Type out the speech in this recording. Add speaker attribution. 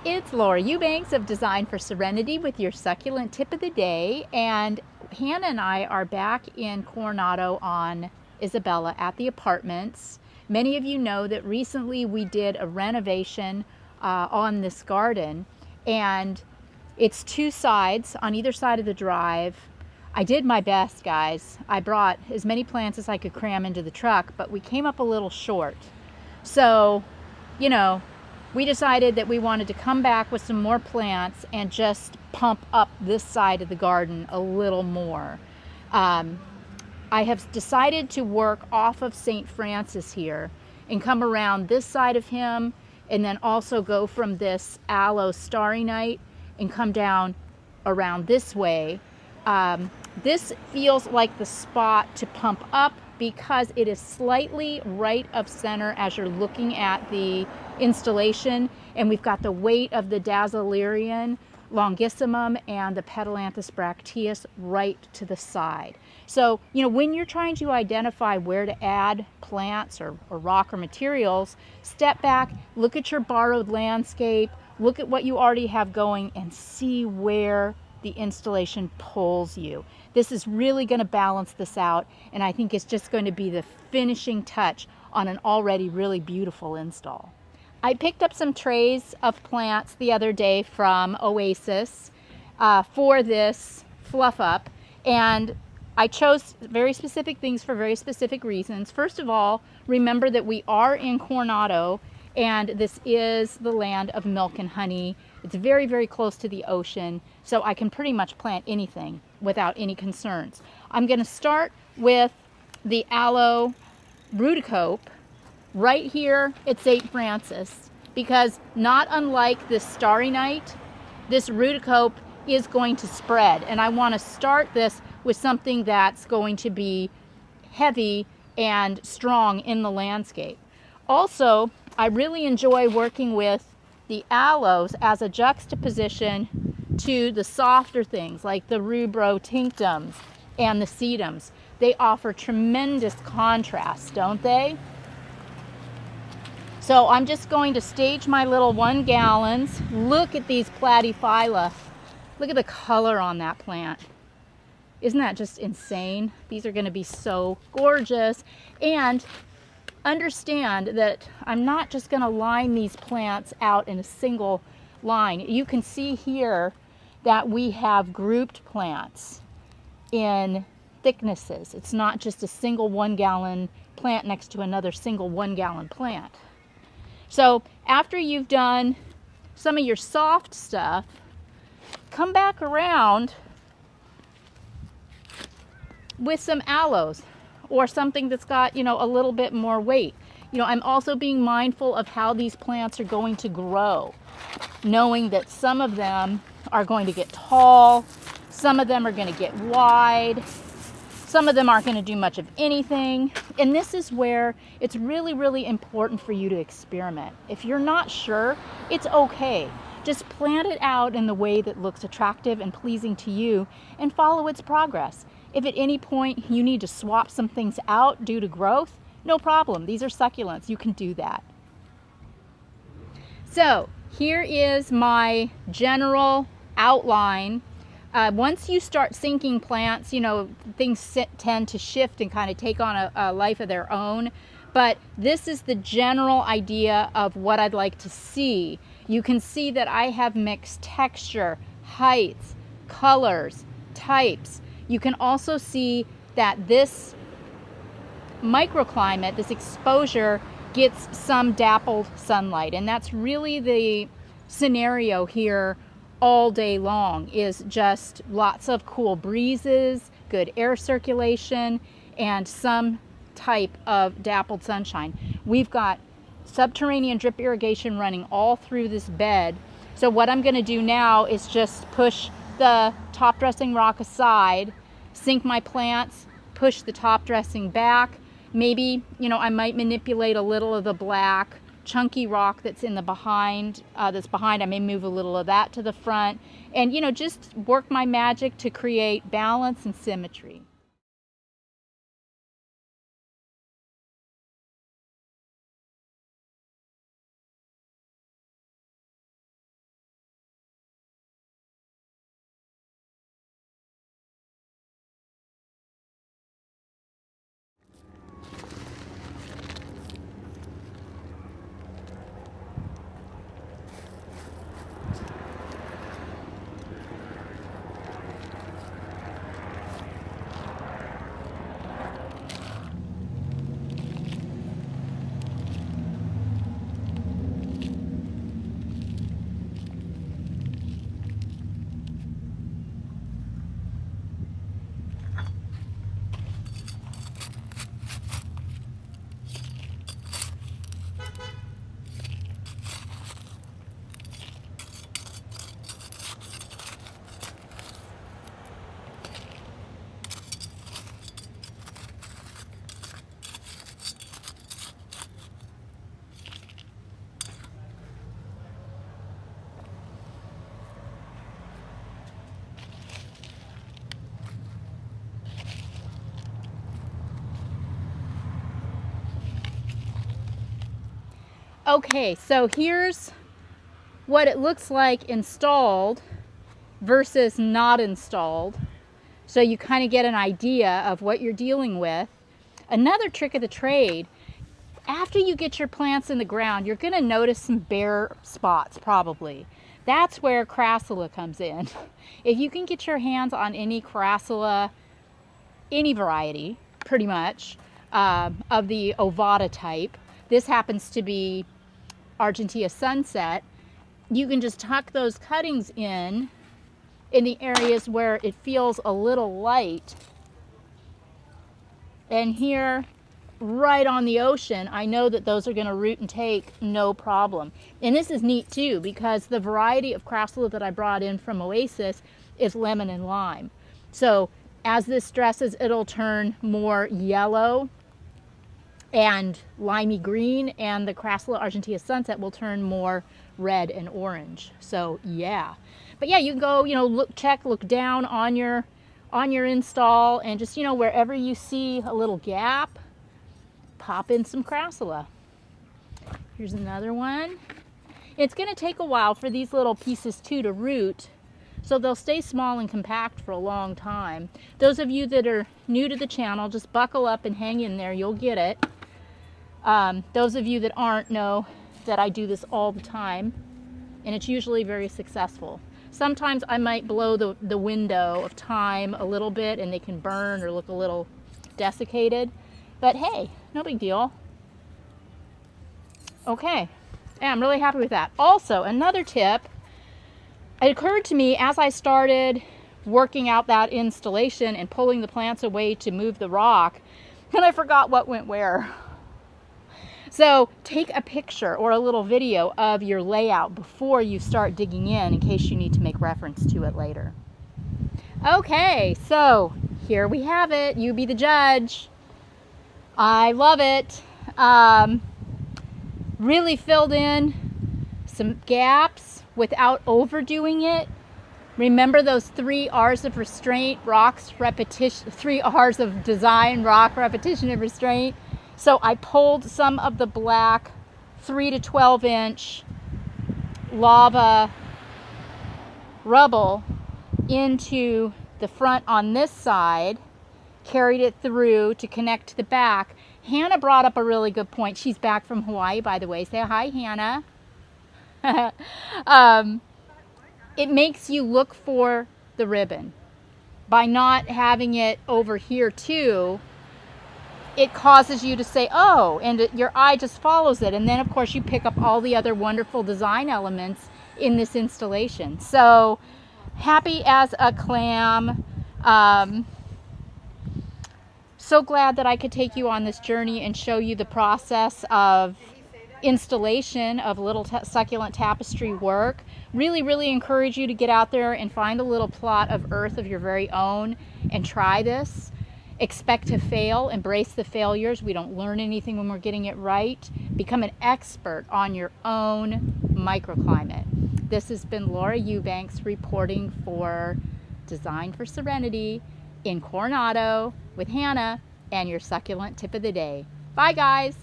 Speaker 1: It's Laura Eubanks of Design for Serenity with your succulent tip of the day. And Hannah and I are back in Coronado on Isabella at the apartments. Many of you know that recently we did a renovation on this garden, and it's two sides on either side of the drive. I did my best, guys. I brought as many plants as I could cram into the truck, but we came up a little short. So, you know, we decided that we wanted to come back with some more plants and just pump up this side of the garden a little more. I have decided to work off of St. Francis here and come around this side of him, and then also go from this aloe starry night and come down around this way. This feels like the spot to pump up because it is slightly right of center as you're looking at the installation, and we've got the weight of the Dazzlerian longissimum and the Petalanthus bracteus right to the side. So, when you're trying to identify where to add plants or rock or materials, step back, look at your borrowed landscape, look at what you already have going, and see where the installation pulls you. This is really going to balance this out, and I think it's just going to be the finishing touch on an already really beautiful install. I picked up some trays of plants the other day from Oasis for this fluff up, and I chose very specific things for very specific reasons. First of all, remember that we are in Coronado, and this is the land of milk and honey. It's very, very close to the ocean, so I can pretty much plant anything without any concerns. I'm going to start with the aloe ruticope right here at St. Francis, because not unlike this starry night, this ruticope is going to spread, and I want to start this with something that's going to be heavy and strong in the landscape. Also, I really enjoy working with the aloes as a juxtaposition to the softer things like the rubrotinctums and the sedums. They offer tremendous contrast, don't they? So I'm just going to stage my little 1 gallons. Look at these platyphylla. Look at the color on that plant. Isn't that just insane? These are going to be so gorgeous. And understand that I'm not just going to line these plants out in a single line. You can see here that we have grouped plants in thicknesses. It's not just a single 1 gallon plant next to another single 1 gallon plant. So after you've done some of your soft stuff, come back around with some aloes or something that's got, a little bit more weight. I'm also being mindful of how these plants are going to grow, knowing that some of them are going to get tall, some of them are going to get wide, some of them aren't going to do much of anything. And this is where it's really, really important for you to experiment. If you're not sure, it's okay. Just plant it out in the way that looks attractive and pleasing to you and follow its progress. If at any point you need to swap some things out due to growth, no problem. These are succulents. You can do that. So here is my general outline. Once you start sinking plants, things tend to shift and kind of take on a life of their own. But this is the general idea of what I'd like to see. You can see that I have mixed texture, heights, colors, types. You can also see that this microclimate, this exposure, gets some dappled sunlight. And that's really the scenario here all day long, is just lots of cool breezes, good air circulation, and some type of dappled sunshine. We've got subterranean drip irrigation running all through this bed. So what I'm going to do now is just push the top dressing rock aside, sink my plants, push the top dressing back. Maybe, I might manipulate a little of the black chunky rock that's in the behind, I may move a little of that to the front, and just work my magic to create balance and symmetry. Okay, so here's what it looks like installed versus not installed. So you kind of get an idea of what you're dealing with. Another trick of the trade, after you get your plants in the ground, you're going to notice some bare spots probably. That's where Crassula comes in. If you can get your hands on any Crassula, any variety, pretty much, of the ovata type, this happens to be Argentea Sunset, you can just tuck those cuttings in the areas where it feels a little light. And here, right on the ocean, I know that those are going to root and take no problem. And this is neat too, because the variety of Crassula that I brought in from Oasis is lemon and lime. So as this stresses, it'll turn more yellow and limey green, and the Crassula Argentea Sunset will turn more red and orange. So yeah, but yeah, you can go, you know, look down on your install, and just, you know, wherever you see a little gap, pop in some Crassula. Here's another one. It's going to take a while for these little pieces too to root, so they'll stay small and compact for a long time. Those of you that are new to the channel, just buckle up and hang in there, you'll get it. Those of you that aren't know that I do this all the time, and it's usually very successful. Sometimes I might blow the window of time a little bit and they can burn or look a little desiccated, but hey, no big deal. Okay, yeah, I'm really happy with that. Also, another tip, it occurred to me as I started working out that installation and pulling the plants away to move the rock, and I forgot what went where. So take a picture or a little video of your layout before you start digging in case you need to make reference to it later. Okay, so here we have it. You be the judge. I love it. Really filled in some gaps without overdoing it. Remember those 3 R's of restraint, rocks, repetition, 3 R's of design, rock, repetition, and restraint. So I pulled some of the black 3 to 12 inch lava rubble into the front on this side, carried it through to connect to the back. Hannah brought up a really good point. She's back from Hawaii, by the way. Say hi, Hannah. It makes you look for the ribbon. By not having it over here too, it causes you to say, oh, and your eye just follows it. And then, of course, you pick up all the other wonderful design elements in this installation. So, happy as a clam. So glad that I could take you on this journey and show you the process of installation of little succulent tapestry work. Really, really encourage you to get out there and find a little plot of earth of your very own and try this. Expect to fail, embrace the failures. We don't learn anything when we're getting it right. Become an expert on your own microclimate. This has been Laura Eubanks reporting for Design for Serenity in Coronado with Hannah and your succulent tip of the day. Bye guys.